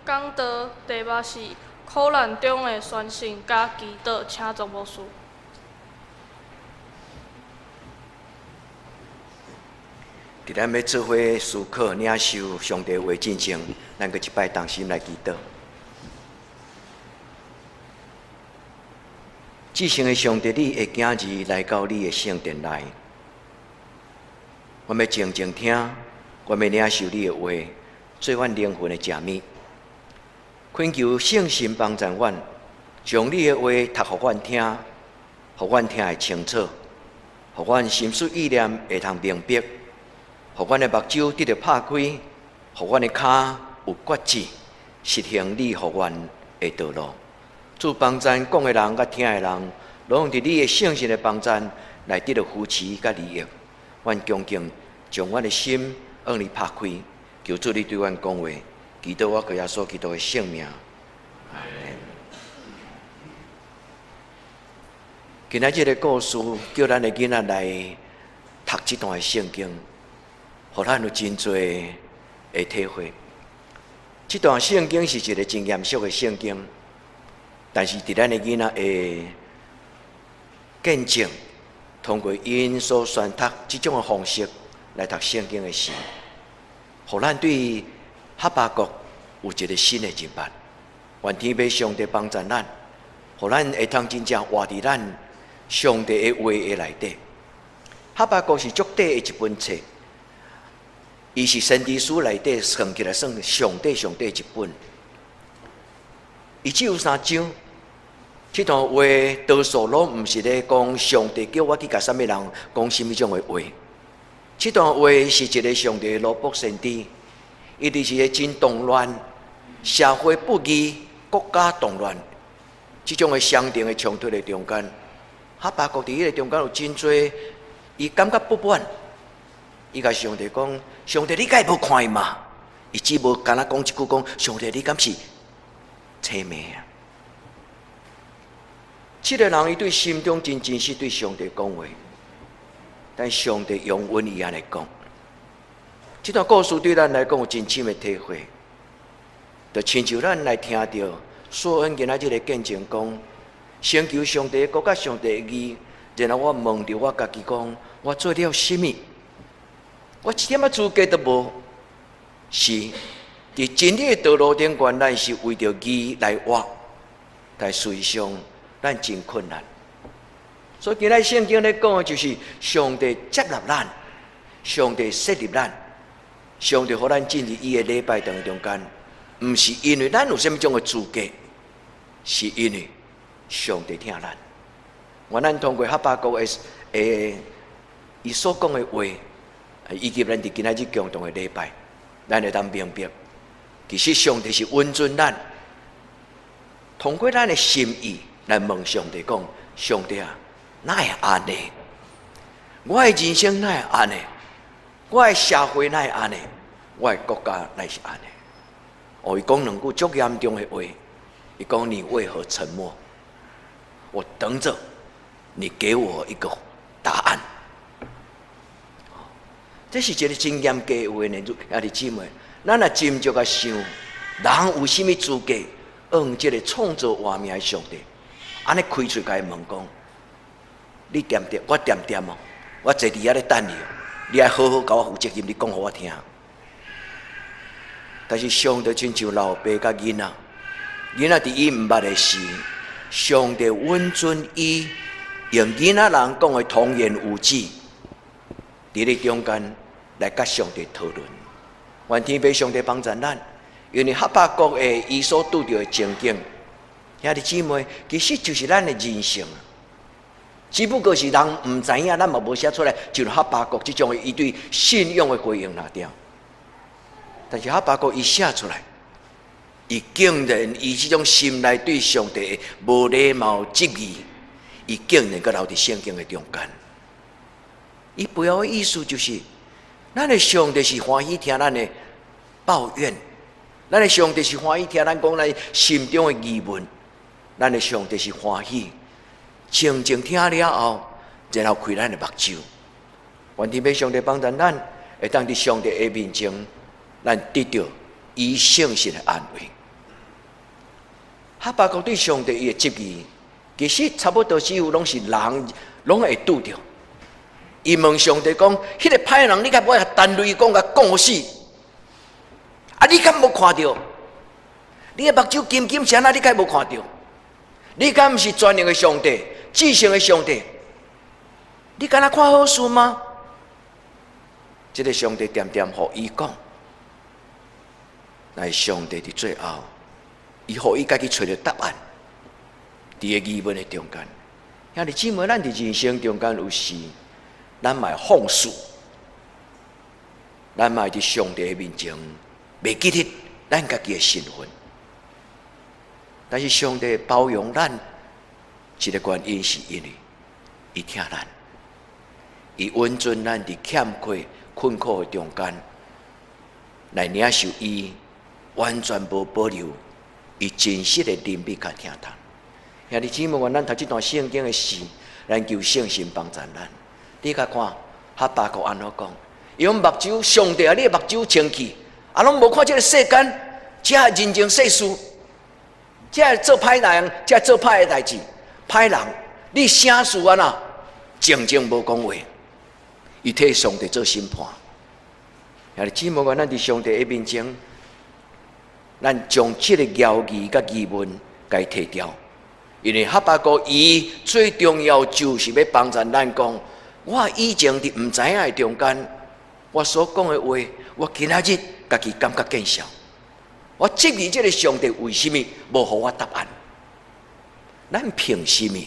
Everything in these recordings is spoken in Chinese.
讲道题目是苦难中的宣信甲祈祷，请总牧师。伫咱要做伙思考、领受上帝话进前，咱搁一摆同心来祈祷。至圣的上帝，你的囝儿来到你的圣殿来，我要静静听，我要领受你的话，做阮灵魂的食物。恳求圣神帮助阮，将你的话读互阮听，互阮听会清楚，互阮心思意念会通明白。互阮的目睭得到拍开，互阮的骹有决志，实行你互阮的道路。主帮助讲的人甲听的人，拢用伫你的圣神的帮助来得到扶持甲利益。阮恭敬将阮的心向你拍开，求主你对阮讲话，祈祷我个耶稣基督的圣名。阿门。今仔日的故事，叫咱的囡仔来读这段圣经。互咱有真多的体会。这段圣经是一个真严肃的圣经，但是伫咱的囡仔的见证，通过因所选读这种的方式来读圣经的时，互咱对哈巴谷有一个新的认识。愿天父上帝帮助咱，互咱会通真正活伫咱上帝的话的内底。哈巴谷是足短的一本册。伊是先知书内底算起来算上底一本，伊只有3章。这段话多数拢毋是咧讲上帝叫我去甲啥物人讲什么种的话。这段话是一个上帝的罗卜先知，伊就是个真动乱、社会不义、国家动乱这种的相定的冲突的中间，哈巴谷伫迄个中间有真多，伊感觉不满。伊甲上帝讲：上帝，你敢会无看伊嘛？伊只无干那讲一句讲：上帝，你敢是催眠啊？这个人伊对心中真实对上帝讲话，但上帝用文言来讲。这段故事对咱来讲有真深的体会，就亲像咱来听到所恩今仔日的见证讲，先求上帝的国甲上帝的义，然后我问着我家己讲：我做了甚物？我一点仔资格都无，是伫真理的道路顶端，咱是为着义来活，但实际上咱真困难。所以今仔圣经咧讲的就是上帝接纳咱，上帝设立咱，上帝互咱进入伊的礼拜堂中间，毋是因为咱有啥物种的资格，是因为上帝听咱。我咱通过哈巴谷的伊所讲的话。以及咱伫今仔日共同的礼拜，咱会当明白，其实上帝是温存咱，通过咱的心意来问上帝讲：上帝啊，哪会安尼？我的人生哪会安尼？我的社会哪会安尼？我的国家哪是安尼？伊讲两句足严重的话，伊讲：你为何沉默？我等着你给我一个答案。这是一个真严格的话呢，兄弟姊妹，咱若斟酌甲想，人有甚物资格用这个创造画面的上帝，安尼开嘴甲伊问讲：你点点，我点点哦，我坐伫遐咧等你哦，你还好好甲我负责任，你讲互我听。但是上帝亲像老爸甲囡仔，囡仔伫伊毋捌的时，上帝温存伊，用囡仔人讲的童言无忌，伫咧中间。来甲上帝讨论，愿天父上帝帮助咱，因为哈巴谷的伊所拄到的情景，兄弟姊妹，其实就是咱的人生，只不过是人毋知影，咱嘛无写出来，就哈巴谷这种的伊对信仰的回应那点。但是哈巴谷伊写出来，伊竟然以这种心内对上帝的无礼貌质疑，伊竟然搁留伫圣经的中间。伊背后的意思就是。咱的上帝是欢喜听咱的抱怨，咱的上帝是欢喜听咱讲咱心中的疑问，咱的上帝是欢喜静静听了后，然后开咱的目睭。愿天父上帝帮助咱，会当伫上帝的面前，咱得到伊圣神的安慰。哈巴谷对上帝伊的质疑，其实差不多几乎拢是人拢会拄着。伊问上帝讲：，迄个歹人，你敢无单雷讲甲讲死？啊，你敢无看到？你的目睭金金啥？你敢无看到？你敢毋是全能的上帝、至圣的上帝？你敢若看好事吗？这个上帝点点互伊讲，乃上帝伫最后，伊互伊家己找到答案。伫个疑问的中间，兄弟姊妹，咱伫人生中间有时，咱嘛会放肆，咱嘛会伫上帝的面前袂记得咱家己的身份。但是上帝包容咱，一个原因是因为伊疼咱，伊温存咱伫欠缺、困苦的中间，来领受伊完全无保留伊真实的怜悯甲疼痛。兄弟姊妹，愿咱读这段圣经的时，咱求圣神帮助咱。你甲看，哈巴谷安怎讲？伊用目睭，上帝啊，你的目睭清气，啊，拢无看这个世间，这人情世事。这做歹人，这做歹的代志，歹人，你啥事啊呐？静静无讲话，伊替上帝做审判。兄弟姊妹，愿咱伫上帝的面前，咱将这个谣言甲疑问甲伊摕掉。因为哈巴谷伊最重要就是要帮助咱讲，我以前伫毋知影的中间，我所讲的话，我今仔日家己感觉见效。我质疑这个上帝为什么无给我答案？咱凭什么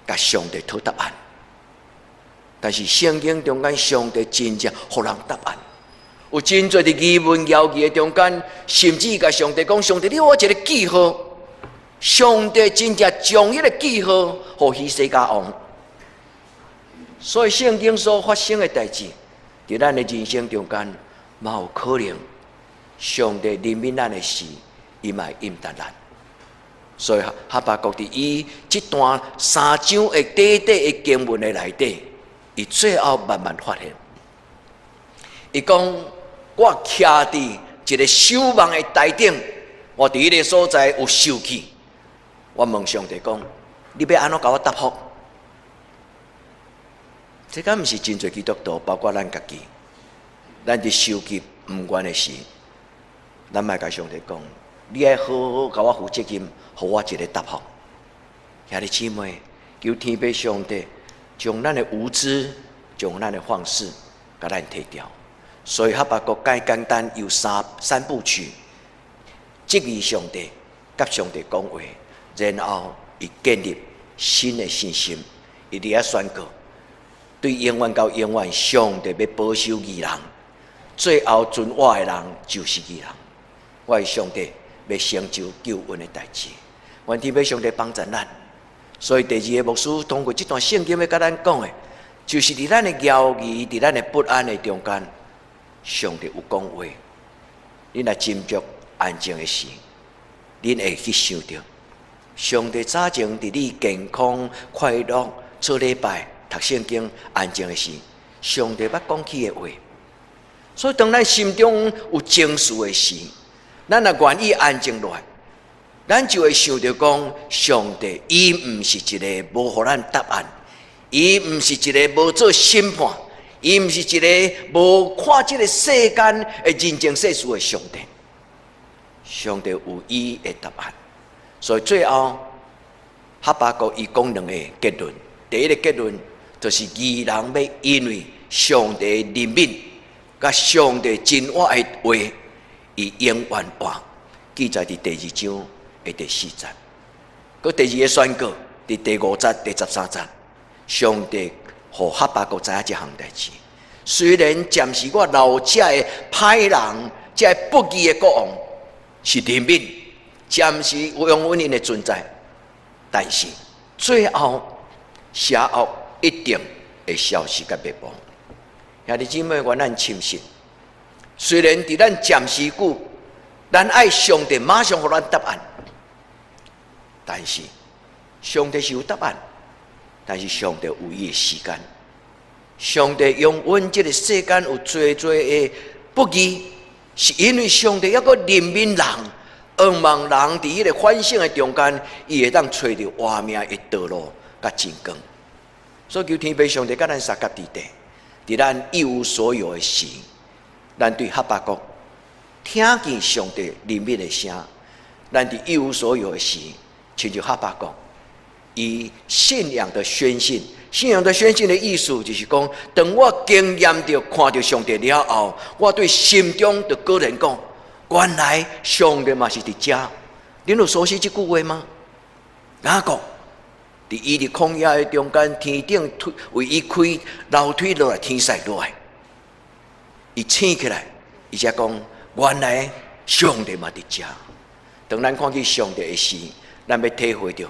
甲上帝讨答案？但是圣经中间，上帝真正给人答案。有真侪的疑问谣言的中间，甚至甲上帝讲：上帝，你给我一个记号。上帝真正将迄个记号给希西家王。所以圣经所发生的代志，在咱的人生中间，嘛有可能。上帝怜悯咱的事，伊嘛会应答咱。所以哈巴谷伫伊这段3章的短短的经文的内底，伊最后慢慢发现，伊讲：我徛伫一个守望的台顶，我伫迄个所在有受气。我问上帝讲：你要安怎甲我答复？这敢毋是真侪基督徒，包括咱家己，咱伫受气毋愿的事。咱莫甲上帝讲，你爱好好甲我负责任，互我一个答复。兄弟姊妹，求天父上帝将咱的无知、将咱的放肆，甲咱摕掉。所以哈巴谷介简单，有三部曲：质疑上帝，甲上帝讲话，然后伊建立新的信心。伊伫遐宣告，对永远到永远，上帝要保守义人，最后存活的人就是义人。我的上帝要成就救恩的代志，愿天父上帝帮助咱。所以第二个牧师通过这段圣经要甲咱讲的，就是伫咱的谣言、伫咱的不安的中间，上帝有讲话。你若斟酌安静的时，你会去想到，上帝早前伫你健康、快乐、做礼拜、读圣经、安静的时，上帝捌讲起的话。所以当咱心中有情绪的时，咱若愿意安静落来，咱就会想到讲，上帝伊毋是一个无互咱答案，伊毋是一个无做审判，伊毋是一个无看这个世间的人情世事的上帝。上帝有伊的答案，所以最后哈巴谷伊讲两个结论。第一个结论就是义人要因为上帝的怜悯，甲上帝真话的话。伊永远活，记载伫第2章的第4节。佮第二个宣告伫第5节、第13节，上帝互哈巴谷知影这项代志。虽然暂时我老者的歹人，这不义的国王是怜悯，暂时有用稳定的存在，但是最后邪恶一定会消失甲灭亡。兄弟姊妹，愿咱深信。虽然伫咱暂时久，咱爱上帝马上互咱答案，但是上帝是有答案，但是上帝有伊的时间。上帝用阮这个世间有最的不义，是因为上帝要个怜悯人，噩梦人伫迄个反省的中间，伊会当找到活命的道路甲真光。所以求天父上帝甲咱三甲地地，伫咱一无所有的时，咱对哈巴谷听见上帝怜悯的声，咱伫一无所有的时，亲像哈巴谷，以信仰的宣信。信仰的宣信的意思就是讲，当我经验到看到上帝了后，我对心中就个人讲，原来上帝嘛是伫遮。恁有熟悉这句话吗？哪个？伫伊伫旷野的中间，天顶为伊开楼梯落来，天使落来，伊醒起来，伊才讲，原来上帝嘛伫遮。当咱看见上帝的时，咱要体会到，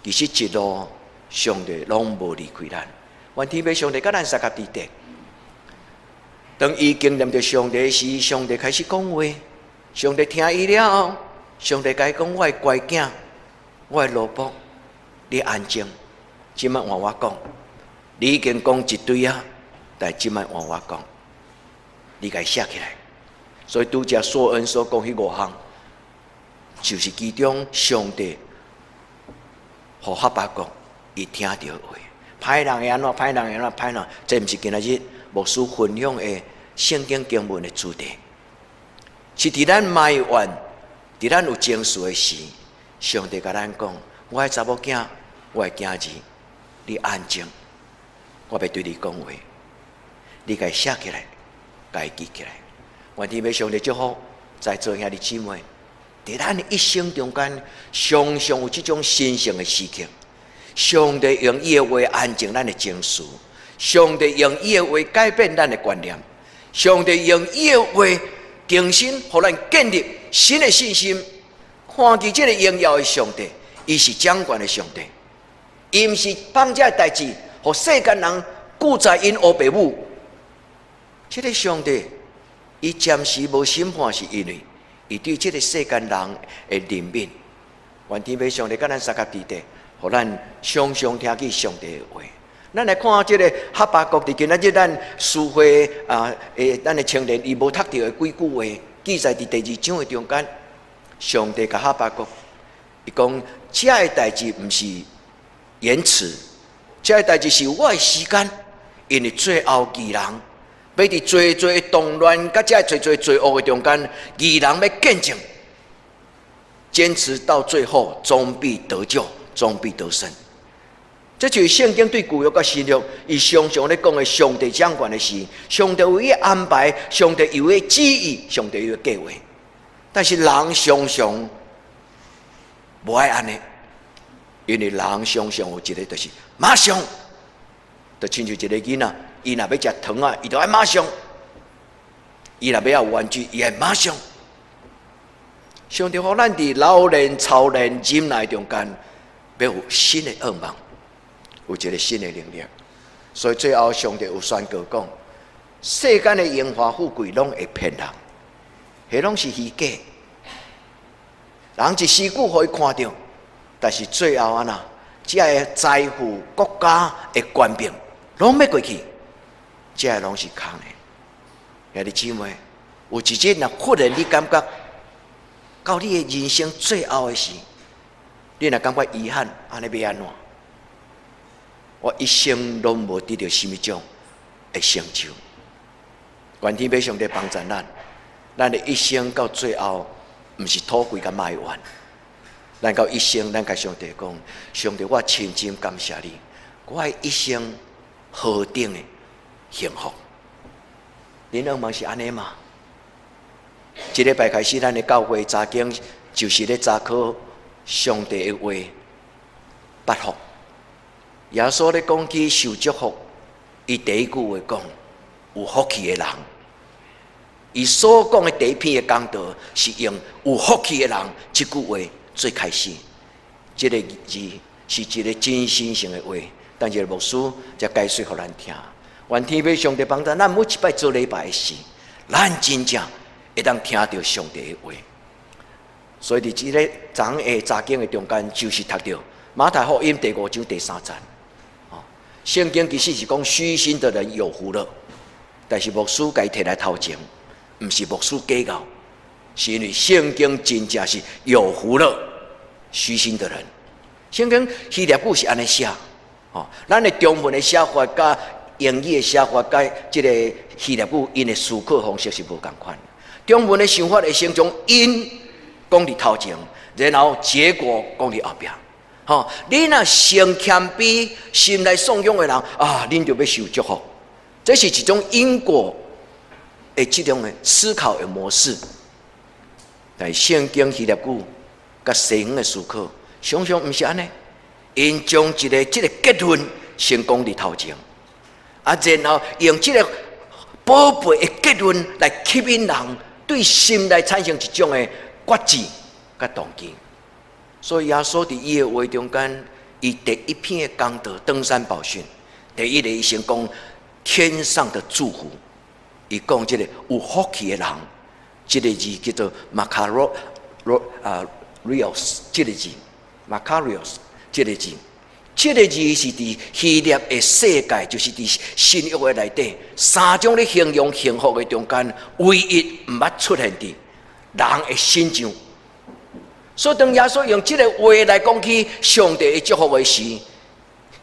其实一路上帝拢无离开咱。愿天父上帝甲咱三甲地地。当伊经验到上帝的时，上帝开始讲话，上帝听伊了后，上帝甲伊讲：我的乖囝，我的萝卜。你安静，即摆换我讲，你已经讲一堆啊，但即摆换我讲，你该写起来。所以拄则所恩所讲迄5项，就是其中上帝互哈巴谷伊听到的话。歹人会安怎？歹人会安怎？歹人，这毋是今仔日牧师分享的圣经经文的主题，是伫咱埋怨、伫咱有情绪的时，上帝甲咱讲：我的查某囝。我的囝儿，你安静，我要对你讲话，你该写起来，该记起来。愿天父上帝祝福在座兄弟姊妹，在咱的一生中间，常常有这种神圣的时刻。上帝用伊的话安静咱的情绪，上帝用伊的话改变咱的观念，上帝用伊的话更新，互咱建立新的信心。看见这个荣耀的上帝，伊是掌权的上帝。伊毋是放这代志，互世间人顾在因黑白母。这个上帝，伊暂时无审判，是因为伊对这个世间人的怜悯。愿天父上帝甲咱三甲地地，互咱常常听见上帝的话。咱来看这个哈巴谷伫今仔日咱书会咱的青年伊无读到的几句话，记载伫第2章的中间。上帝甲哈巴谷，伊讲：这个代志毋是延迟，这个代志是我的时间，因为最后义人要伫最最动乱，甲这最最罪恶的中间，义人要见证，坚持到最后，终必得救，终必得胜。这就是圣经对旧约甲新约，伊常常咧讲的上帝掌权的事，上帝有伊安排，上帝有伊旨意，上帝有伊计划。但是人常常无爱安尼。因为人常常有一个，就是马上，就亲像一个囡仔，伊若要食糖啊，伊就爱马上；伊若要有玩具，伊爱马上。上帝互咱伫老年、操练、忍耐中间，要有新的噩梦，有一个新的能力。所以最后，上帝有宣告讲：世间的荣华富贵拢会骗人，迄拢是虚假。人一时久互伊看到。但是最后啊呐，这个财富、国家的官兵，拢要过去，这个拢是空的。兄弟姊妹，有一日若忽然你感觉到你的人生最后的时，你若感觉遗憾，安尼要安怎？我一生拢无得到什么种的成就。愿天父上帝帮助咱的一生到最后，毋是土鬼甲埋怨。咱到一生，咱甲上帝讲：上帝，我深深感谢你，我的一生何等的幸福。恁噩梦是安尼吗？一礼拜开始，咱的教会查经就是咧查考上帝的话8福。耶稣咧讲起受祝福，伊第一句话讲：有福气的人。伊所讲的第一篇的讲道是用有福气的人这句话。最开始，这个字是一个真神圣的话，但是牧师才解说给咱听。愿天父上帝帮助咱每一摆做礼拜的时，咱真正会当听到上帝的话。所以伫这个昨下查经的中间，就是读到马太福音第5章第3节。圣经其实是讲虚心的人有福了，但是牧师该摕来头前，毋是牧师假教。是因为圣经真正是有福了虚心的人。圣经希腊语是安尼写，咱的中文的写法甲英语的写法甲这个希腊语因的思考方式是无同款。中文的想法会先从因讲伫头前，然后结果讲伫后壁。你若先谦卑，心来颂扬的人啊，恁就要受祝福。这是一种因果的这种的思考的模式。但圣经希腊语甲西方的思考，常常毋是安尼。因将这个结论先讲伫头前，然后用这个宝贝的结论来吸引人对心来产生一种的决志甲动机。所以耶稣伫伊的话中间，伊第一篇的讲道《登山宝训》，第一个伊先讲天上的祝福，伊讲这个有福气的人，这个字叫做 Macarios， 这个字 Macarios， 这个字，这个字是伫希腊的世界，就是伫新约的内底，三种咧形容幸福的中间，唯一毋捌出现伫人的心上。所以当耶稣用这个话来讲起上帝的祝福的时，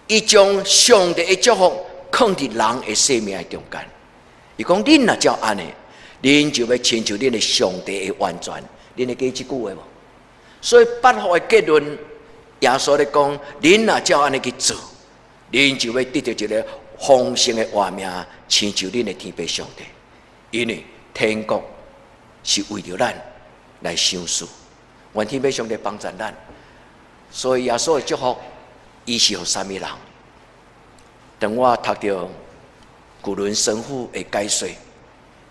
伊将上帝的祝福放伫人的生命中间。伊讲：恁若照安尼，恁就要亲像恁的上帝的完全。恁会记这句话无？所以八福的结论，耶稣咧讲：恁若照安尼去做，恁就要得到一个丰盛的活命，亲像恁的天父上帝。因为天国是为着咱来享受。愿天父上帝帮助咱，所以耶稣的祝福，伊是予啥物人？当我读到古伦神父的解说，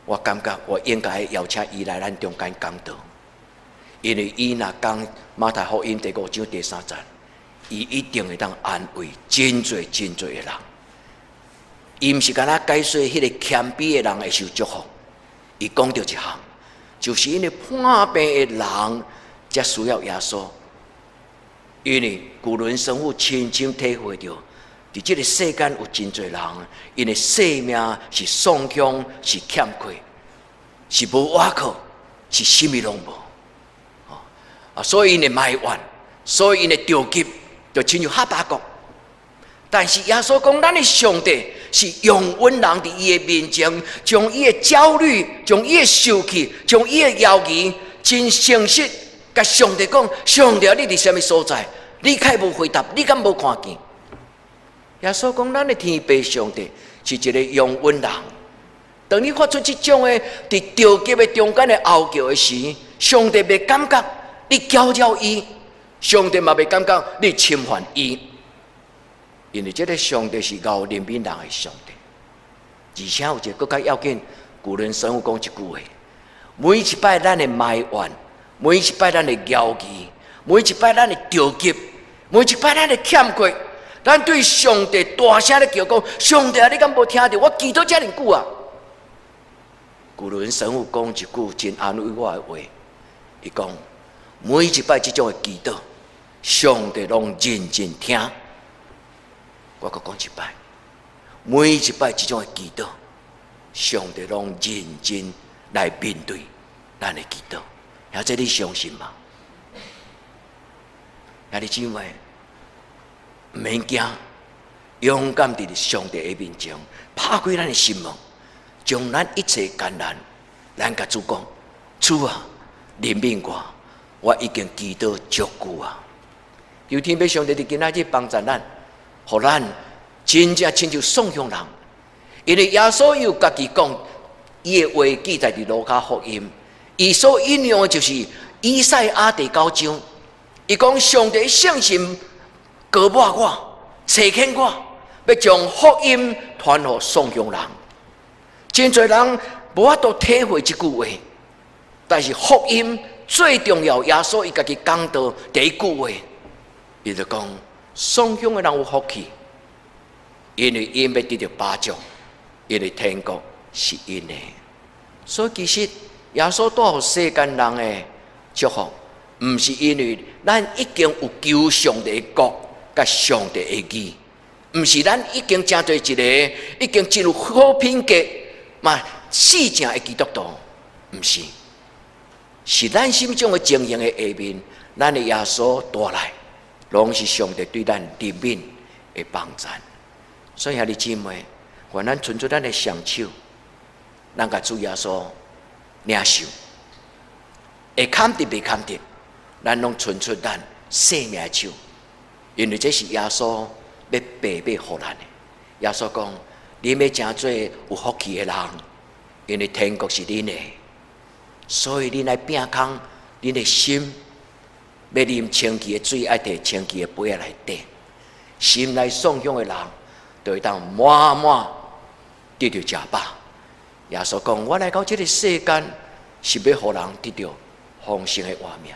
我感觉我应该邀请伊来咱中间讲道，因为伊若讲马太福音第5章第3节，伊一定会当安慰真侪的人。伊毋是干那解说迄个谦卑的人会受祝福，伊讲到一项，就是因为叛变的人。才需要耶稣，因为古伦神父亲身体会到，伫这个世间有真侪人，因为生命是丧凶，是欠缺，是无依靠，是什么拢无。所以因的埋怨，所以因的着急，就亲像哈巴谷。但是耶稣讲，咱的上帝是永远人伫伊的面前，将伊的焦虑，将伊的受气，将伊的犹豫，真诚实。甲上帝讲，上帝你伫什么所在？你开无回答，你敢无看见？耶稣讲，咱的天父上帝是一个永远人。当你发出这种的伫着急的中间的嚎叫的时，上帝袂感觉你搅扰伊，上帝嘛袂感觉你侵犯伊，因为这个上帝是饶怜悯人的上帝。而且有一个更加要紧，古人神父讲一句话：每一摆咱的埋怨。每一摆咱的摇疑，每一摆咱的着急，每一摆咱的欠缺，咱对上帝大声咧叫讲：上帝啊，你敢无听到？我祈祷遮尔久啊！古伦神父讲一句真安慰我的话，伊讲：每一摆这种的祈祷，上帝拢认真听。我阁讲一摆，每一摆这种的祈祷，上帝拢认真来面对咱的祈祷。然后这你相信吗？那你姊妹，唔免惊，勇敢伫上帝的面前，拍开咱的心门，将咱一切艰难，咱甲主讲：主啊，怜悯我已经祈祷足久啊！有天父上帝伫今仔日帮助咱，互咱真正亲像颂扬人，因为耶稣又家己讲，伊的话记载伫路加福音。伊所引用的就是以赛亚第9章，伊讲上帝圣心高抹我，差遣我，要将福音传予颂扬人。真侪人无法度体会这句话，但是福音最重要。耶稣伊家己讲到第一句话，伊就讲颂扬的人有福气，因为因要得到巴掌，因为天国是因的。所以其实。耶稣带予世间人的祝福，毋是因为咱已经有求上帝的国甲上帝的义，毋是咱已经成做一个已经进入好品格嘛四正的基督徒，毋是。是咱心中的情形的下面，咱的耶稣带来，拢是上帝对咱怜悯的帮助。所以兄弟姊妹，愿咱伸出咱的双手，咱甲主耶稣领受，会坎得袂坎得，咱拢伸出咱生命的手，因为这是耶稣要白白互咱的。耶稣讲：你要真做有福气的人，因为天国是恁的。所以，恁来拼空，恁的心要啉清气的水，爱摕清气的杯来滴。心来颂扬的人，就会当满满得到吃饱。耶稣讲：我来到这个世间，是要互人得到丰盛的活命。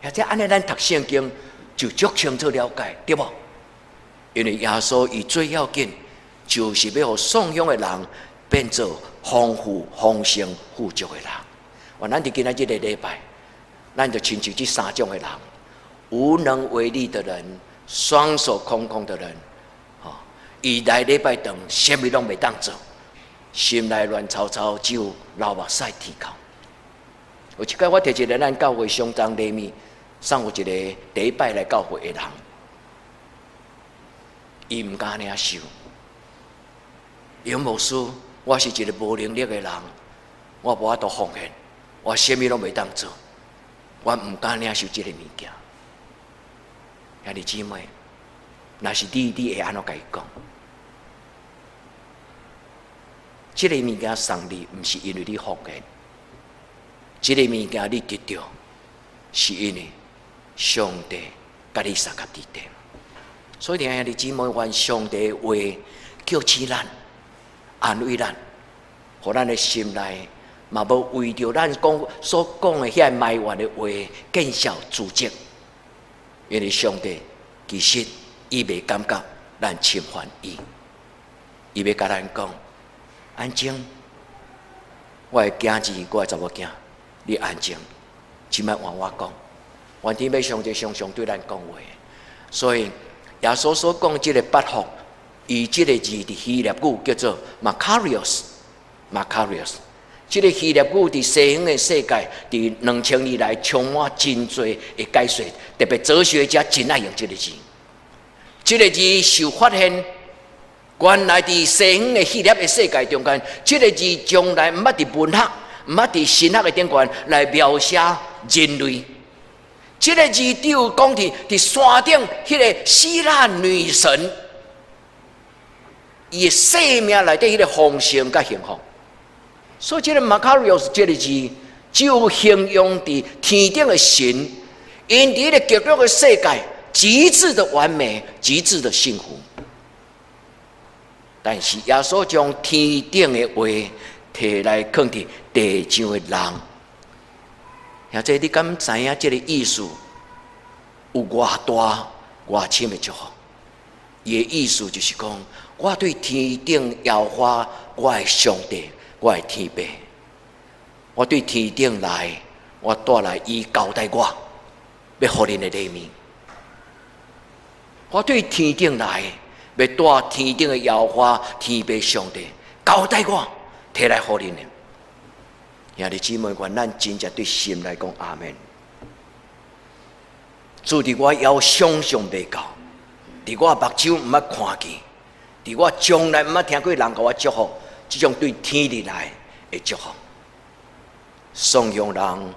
或者安尼，咱读圣经就足清楚了解，对不？因为耶稣伊最要紧，就是要互颂扬的人变做丰富、丰盛、富足的人。咱伫今仔日个礼拜，咱就亲像这三种的人：无能为力的人、双手空空的人，伊来礼拜堂，什么拢袂当做，心内乱糟糟，只有流目屎啼哭。有一摆，我摕一个咱教会上长礼物，送有一个第一摆来教会的人，伊毋敢领受。杨牧师，我是一个无能力的人，我无法度奉献。我什么拢袂当做，我毋敢领受这个物件。兄弟姊妹，若是你会安怎甲伊讲？这个物件送你，毋是因为你奉献；这个物件你得到，是因为上帝甲你三甲地点。所以，兄弟姊妹，愿上帝的话叫起咱，安慰咱，互咱的心内。嘛无为着咱所讲的遐埋怨的话见效自责，因为上帝其实伊袂感觉咱侵犯伊，伊要甲咱讲安静，我的囝子，我的查某囝，你安静，即摆换我讲，愿天要上帝常常对咱讲话。所以耶稣所讲即个八福，伊即个字伫希腊语叫做 Makarios。这个希腊语伫西方的世界，伫2000年来充满真多的解说，特别哲学家真爱用这个字。这个字受发现，原来伫西方的希腊的世界中间，这个字从来毋捌伫文学、毋捌伫神学的顶端来描写人类。这个字只有讲伫山顶迄个希腊女神，伊的生命内底迄个丰盛甲幸福。所以，这个 Makarios 这个字，只有形容伫天顶的神，因伫个极乐的世界，极致的完美，极致的幸福。但是，耶稣将天顶的话摕来放伫地上的人，或者你敢知影这个意思有偌大、偌深的祝福？伊的意思就是讲，我对天顶耶和华，我的上帝。我的天父，我对天顶来，我带来伊交代我，要互恁的礼物。我对天顶来，要带天顶的耶和华、天父上帝交代我，摕来互恁的。兄弟姊妹，愿咱真正对心来讲阿们。主伫我要想象袂到，伫我目睭毋捌看见，伫我从来毋捌听过人甲我祝福。这种对天而来的祝福，颂扬人、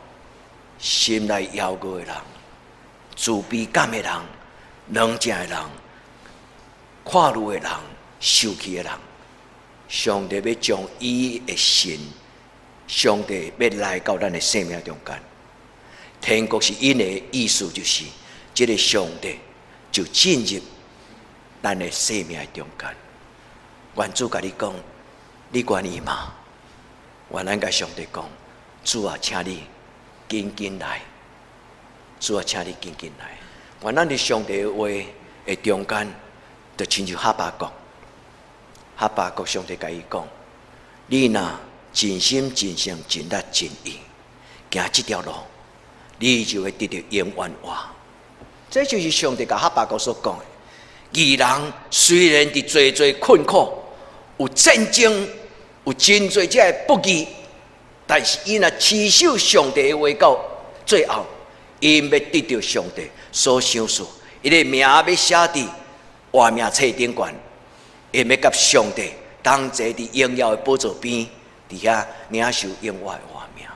心内遥过的人、自卑感的人、冷静的人、跨路的人、受气的人，上帝要将伊的神，上帝要来到咱的生命中间。天国是因的意思，就是这个上帝就进入咱的生命中间。愿主甲你讲。你愿意吗？愿咱甲上帝讲，主啊，请你紧紧来，主啊，请你紧紧来。愿咱伫上帝的话的中间，就亲像哈巴谷，哈巴谷上帝甲伊讲：你若真心、真性、真力、真意，行这条路，你就会得到永远活。这就是上帝甲哈巴谷所讲的。义人虽然伫最困苦，有战争。有真侪这不义，但是伊若持守上帝的话到最后，因要得到上帝所赏赐，伊的名要写伫活命册顶悬，因要甲上帝同坐伫荣耀的宝座边，伫遐领受永远的活命。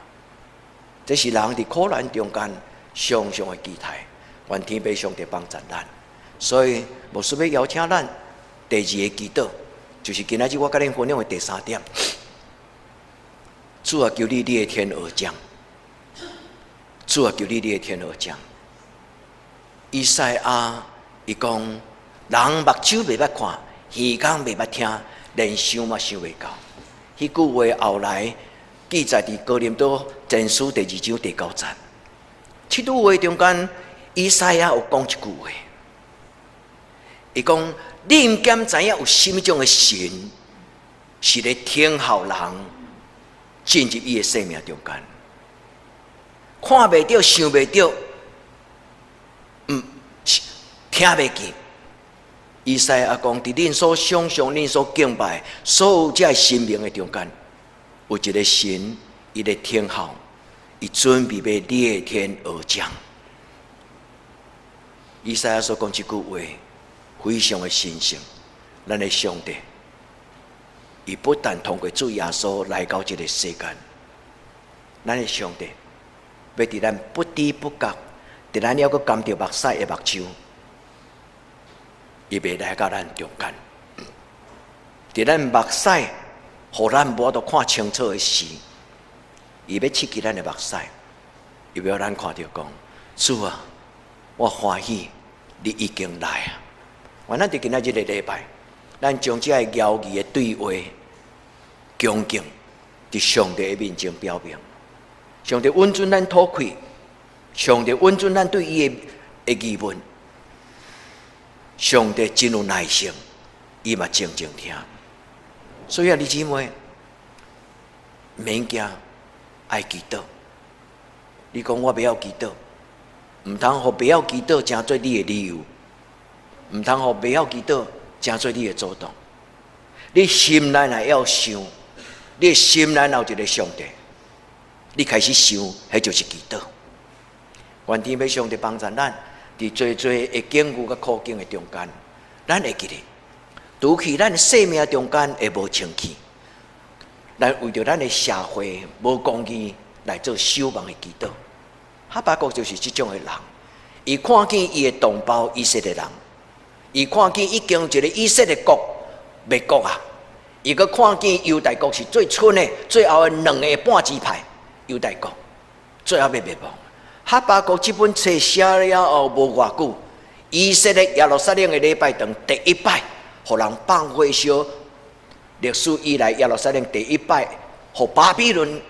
这是人伫苦难中间常常的期待，愿天父上帝帮助咱。所以牧师要邀请咱第二个祈祷，就是今仔日我甲恁分享的第3点。主啊，求你的天而降。主啊，求你的天而降。以赛亚伊讲，人目睭袂捌看，耳孔袂捌听，连想嘛想袂到。迄句话后来记载伫哥林多前书第2章第9节。这句话中间，以赛亚有讲一句话，伊讲：你毋敢知影有什么种的神是咧听候人进入伊的生命中间，看袂到，想袂到，听袂见。以赛亚讲，伫恁所想象、恁所敬拜所有这神明的中间，有一个神，伊咧听候，伊准备要裂天而降。以赛亚所讲这句话，非常的神圣。咱的上帝，伊不但通过主耶稣来到这个世间，咱的上帝要伫咱不知不觉，伫咱还阁甘着目屎的目睭，伊要来到咱中间。伫咱目屎，互咱无都看清楚的时，伊要刺激咱的目屎，伊要咱看到讲：主啊，我欢喜你已经来啊！咱伫今仔日的礼拜，咱将这个妖异的对话、恭敬伫上帝的面前表明。上帝允准咱吐气，上帝允准咱对伊的疑问。上帝真有耐心，伊嘛静静听。所以啊，弟姊妹，免惊，爱祈祷。你讲我不要祈祷，唔通互不要祈祷成做你的理由，唔通互不要祈祷成做你的主动。你心内若要想，你心内有一个上帝，你开始想，迄就是祈祷。愿天父上帝帮助咱，伫最的境遇甲苦境的中间，咱会记得，除去咱生命中间会无清气，咱为着咱的社会无公义来做守望的祈祷。哈巴谷就是这种的人，伊看见伊的同胞以色列人，伊看见已经有一个以色列国灭国啊，伊阁看见犹大国是最蠢的，最后的2个半支派犹大国最后要灭亡。哈巴谷这本册写了后无偌久，以色列耶路撒冷的礼拜堂第一摆，互人放火烧。历史以来耶路撒冷第一摆，互巴比伦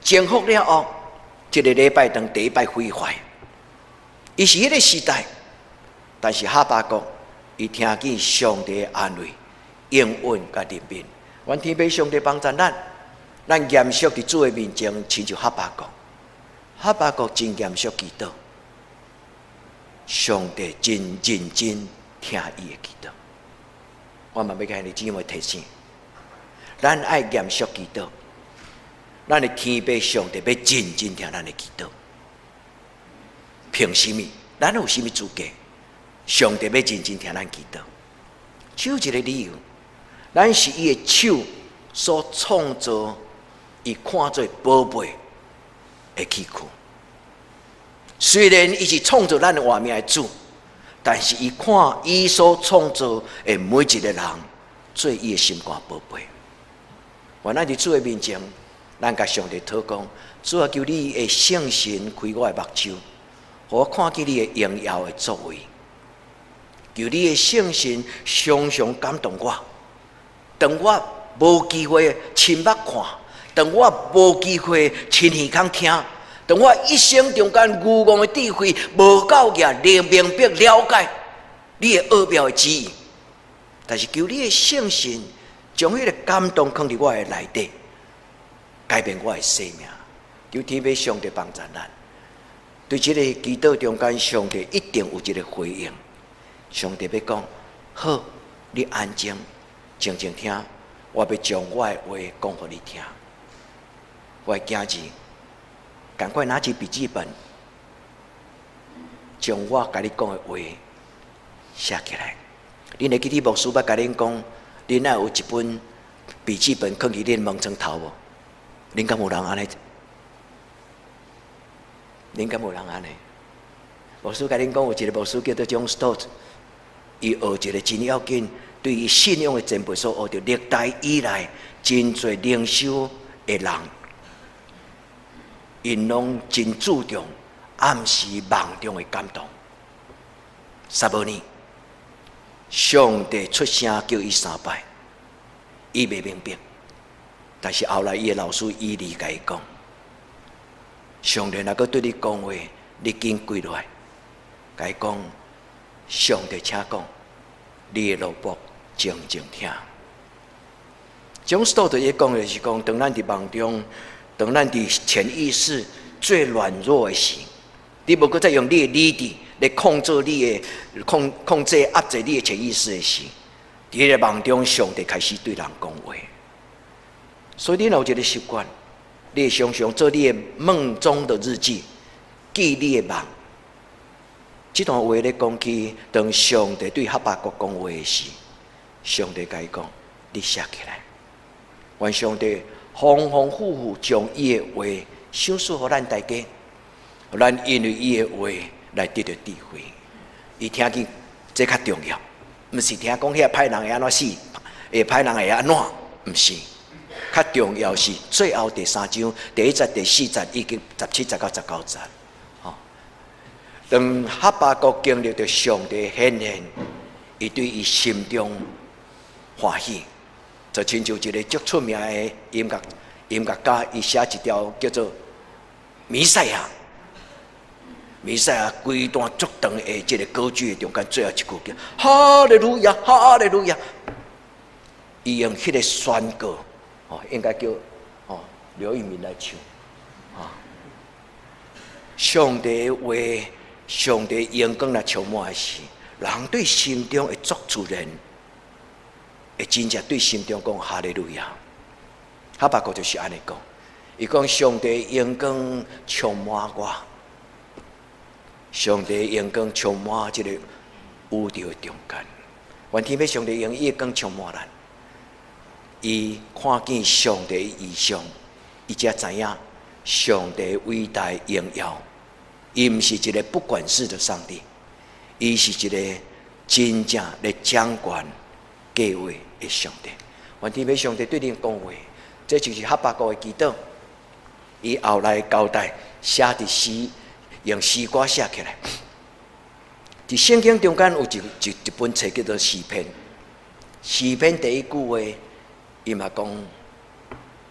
征服了后，这个礼拜堂第一摆毁坏。伊是迄个时代，但是哈巴谷伊听见上帝的安慰、应允甲怜悯。愿天父上帝帮助咱，咱严肃伫主的面前，亲像哈巴谷。哈巴谷真严肃祈祷，上帝真认真听伊的祈祷。我嘛要甲你姊妹提醒，咱爱严肃祈祷，咱的天父上帝要认真听咱的祈祷。凭什么？咱有什么资格？上帝要认真听咱祈祷，只有一个理由，咱是伊的手所创造，伊看做宝贝的器具。虽然伊是创造咱的活命的主，但是伊看伊所创造的每一个人做伊的心肝宝贝。我咱伫主的面前，咱甲上帝祷告，主啊，求你的圣神开我的目睭，互我看见你的荣耀的作为。求你的圣神常常感动我，当我无机会亲目看，当我无机会亲耳孔听，当我一生中间愚妄的智慧无够个明白了解你的奥妙的旨意，但是求你的圣神将迄个感动放伫我的内底，改变我的生命。求天父上帝帮助咱，对这个祈祷中间，上帝一定有一个回应。上帝要讲好，你安静，静静听，我要将我的话讲给你听。我的囝儿，赶快拿起笔记本，将我甲你讲的话写起来。恁会记得牧师捌甲恁讲，恁爱有一本笔记本放伫恁门床头无？恁敢有人安尼？恁敢有人安尼？牧师甲恁讲，有一个牧师叫做 John Stott， 伊学一个真要紧，对于信仰的前辈所学着，历代以来真侪灵修的人，因拢真注重暗时梦中的感动。撒母耳，上帝出声叫伊3摆，伊袂明白，但是后来伊的老师伊理甲伊讲，上帝若阁对你讲话，你紧跪落来，甲伊讲，上帝请讲，你的奴仆静静听。John Stott伊讲的是讲，当咱伫梦中，当咱伫潜意识最软弱的时，你无阁再用你的理智来控制你的控制压制你的潜意识的时，伫迄个梦中，上帝开始对人讲话。所以你有一个习惯，你会常常做你的梦中的日记，记你的梦。这段话咧讲起，当上帝对哈巴谷讲话的时，上帝甲伊讲：你写起来。愿上帝丰丰富富将伊的话赏赐予咱大家，互咱因为伊的话来得到智慧。伊听见这较重要，毋是听讲遐歹人会安怎死，歹人会安怎，毋是。较重要是最后第3章第1节、第4节以及17节到19节。当哈巴谷经历着上帝显现，伊对伊心中欢喜。就亲像一个足出名的音乐家，伊写一条叫做《弥赛亚》。弥赛亚规段足长的这个歌剧中间最后一句叫“哈利路亚，哈利路亚”。伊用迄个宣告，应该叫刘玉明来唱。上帝的话，上帝阳光来充满的时，人对心中会作主人。会真正对心中讲哈利路亚，哈巴谷就是安尼讲。伊讲上帝阳光充满我，上帝阳光充满这个宇宙的中间。愿天要上帝用伊的光充满咱，伊看见上帝的异象，伊才知影上帝的伟大荣耀。伊毋是一个不管事的上帝，伊是一个真正来掌管计划的上帝。愿天要上帝对恁讲话，这就是哈巴谷的祈祷。伊后来交代写伫诗，用诗歌写起来。伫圣经中间有一本册叫做诗篇。诗篇第一句话，伊嘛讲：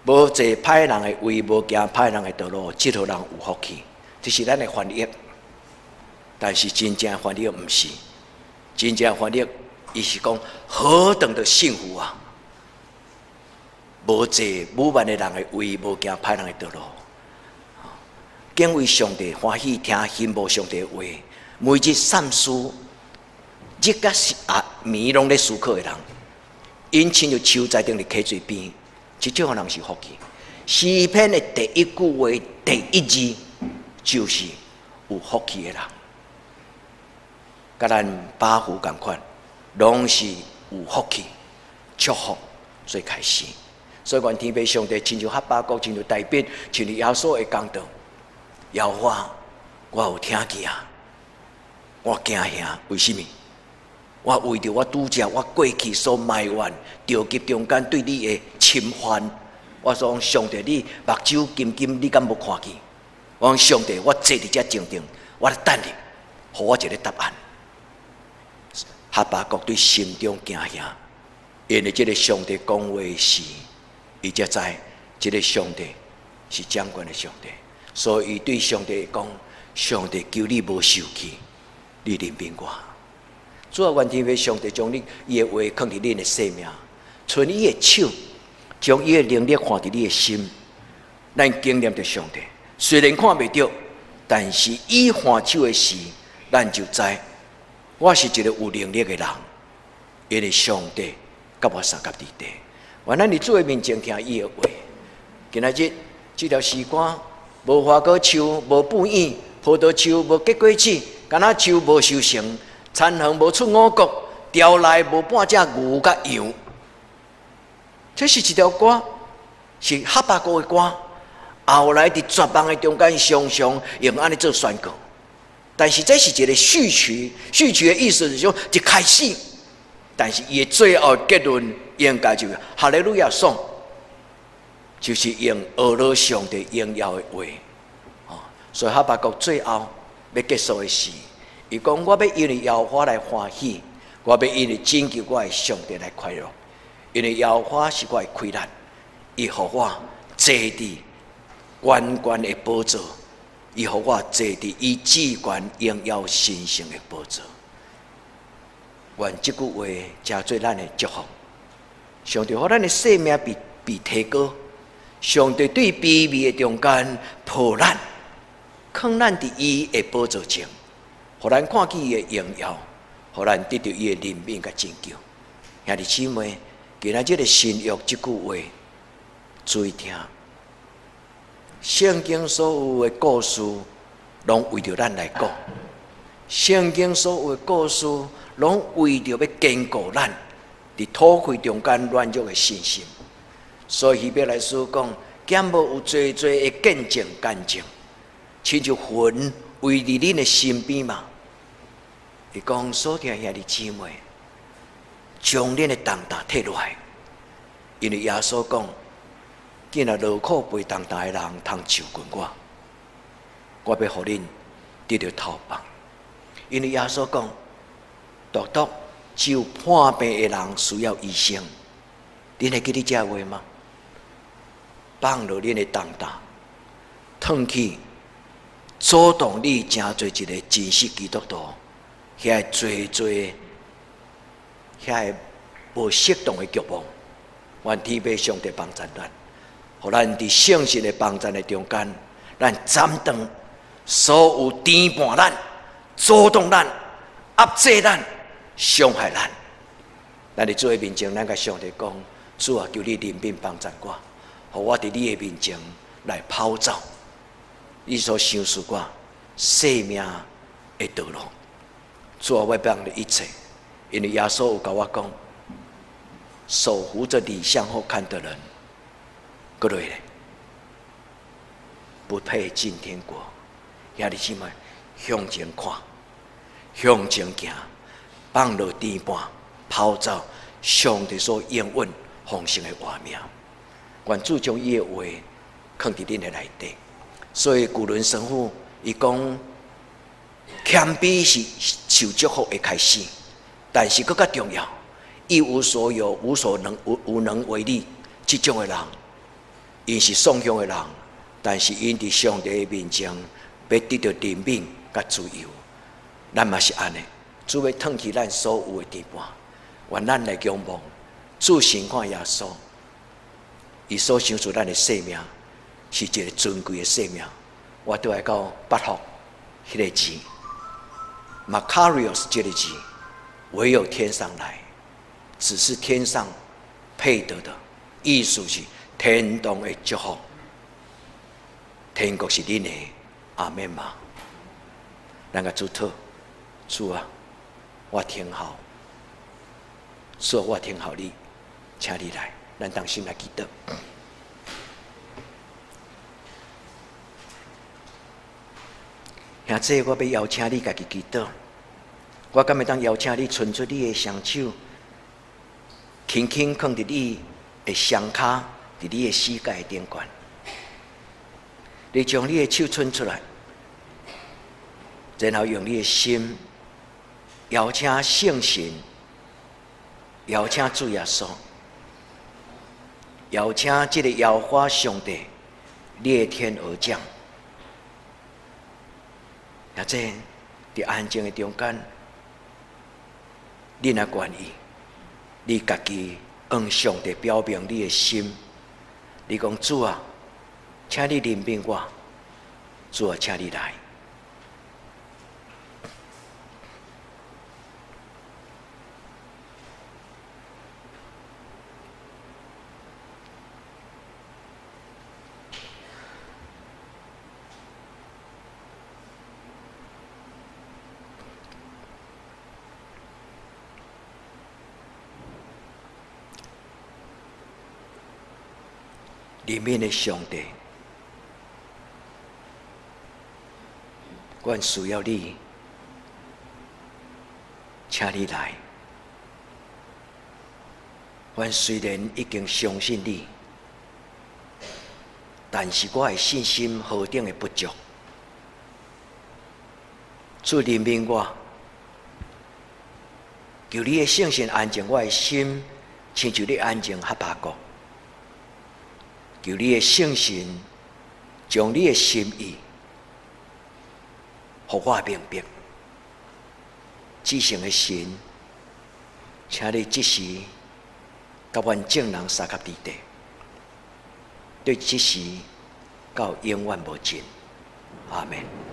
无坐歹人的位，无行歹人的道路，这号人有福气。这是咱的翻译，但是真正的翻译毋是。真正的翻译，伊是讲何等的幸福啊！无坐侮慢的人的位，无行歹人的道路。敬畏上帝，欢喜听信慕上帝的话，每日善思，日甲暝拢咧思考的人，因亲像树栽顶伫溪水边，这种人是福气。诗篇的第一句话第一字，就是有福气的人，甲咱巴福同款，拢是有福气、祝福最开始。所以愿天父上帝亲像哈巴谷，亲像大饼，亲像耶稣的讲道。耶和华，我有听见啊，我惊吓，为什么？我为着我拄则我过去所埋怨、着急中间对你的侵犯，我说上帝，你目睭金金，你敢无看见？我讲上帝，我坐伫遮静静，我来等你，给我一个答案。哈巴谷对心中惊吓，因为这个上帝讲话时，伊才知这个上帝是掌管的上帝。所以，对上帝讲：“上帝求你无受气，你怜悯我。”主要愿天父上帝将你伊的话放伫恁的生命，存伊的手，将伊的能力放伫你的心。咱经验着上帝，虽然看袂到，但是伊还手的时，咱就知我是一个有能力的人，因为上帝甲我三甲伫地。愿咱伫主的面前听伊的话。今仔日这条诗歌无花果树，无布影；葡萄树无结果子，橄榄树无收成，田横无出五谷，调内无半只牛甲羊。这是一条歌，是哈巴谷的歌。后来伫绝望的中间，常常用安尼做宣告。但是这是一个序曲，序曲的意思是说一开始，但是伊的最后结论应该就是哈利路亚颂，就是用俄罗上帝荣耀的话。所以哈巴谷最后要结束的是，伊讲我要因为耶和华来欢喜，我要因为拯救我的上帝来快乐，因为耶和华是我的亏难，伊互我坐伫关关的宝座，伊互我坐伫伊至关荣耀神圣的宝座。愿这句话加做咱的祝福。上帝互咱的生命被提高，上帝对卑微的中间抱咱，放咱伫伊的宝座前，互咱看见伊的荣耀，互咱得到伊的怜悯甲拯救。兄弟姊妹，今仔日的新约这句话，注意听。圣经所有的故事，拢为着咱来讲；圣经所有的故事，拢为着要坚固咱伫土匪中间软弱的信心。所以希伯来书讲，减无有侪侪的见证干证，亲像魂围伫恁的身边嘛。伊讲所听兄弟姊妹，将恁的重担摕落来，因为耶稣讲。今仔劳苦背重担的人，通就近我，我要互恁得到头棒。因为耶稣讲，独只有患病的人需要医生。恁会记得这话吗？放落恁的重担，褪去，阻挡你成做一个真实基督徒，遐侪遐无适当的局望，愿天父上帝帮助咱。互咱伫圣神的帮助的中间，咱斩断所有颠簸咱、阻挡咱、压制咱、伤害咱。咱伫主的面前，咱甲上帝讲：主啊，求你怜悯帮助我，互我伫你的面前来跑走你所想事我生命的道路。主啊，我帮你一切，因为耶稣有甲我讲：手扶着你向后看的人。各位，不配进天国。兄弟姊妹，向前看，向前行，放落颠簸，跑走上帝所应允丰盛的画面。愿主将伊的话放伫恁的内底。所以古伦神父伊讲，谦卑是受祝福的开始，但是更加重要，一无所有、无能为力这种的人。因是丧向的人，但是因伫上帝的面前要得到怜悯甲自由。咱嘛是安尼，主要褪去咱所有的颠簸，愿咱来仰望主神看耶稣，伊所想出咱的生命是一个尊贵的生命。我倒来到8福迄个字 ，Makarios 这个字，唯有天上来，只是天上配得的，意思是。天堂的祝福，天国是恁的，阿们嘛。咱个主祷，主啊，我听候，说我听候你，请你来，咱同心来祈祷。兄弟，我要邀请你家己祈祷，我敢会当邀请你伸出你的双手，轻轻放伫你的双骹。伫你的膝盖顶端，你将你的手伸出来，然后用你的心邀请圣神，邀请主耶稣，邀请这个耶和华上帝裂天而降。也这伫安静的中间，你若愿意，你家己向上帝表明你的心。你讲主啊，请你怜悯我，主啊，请你来。里面的上帝，阮需要你，请你来。阮虽然已经相信你，但是我的信心何等的不足。主怜悯我，求你的圣神安静我的心，亲像你安静哈巴谷。求你的圣神将你的心意，互我明白。至圣的神，请你即时甲阮众人三甲伫地，对即时到永远无尽。阿门。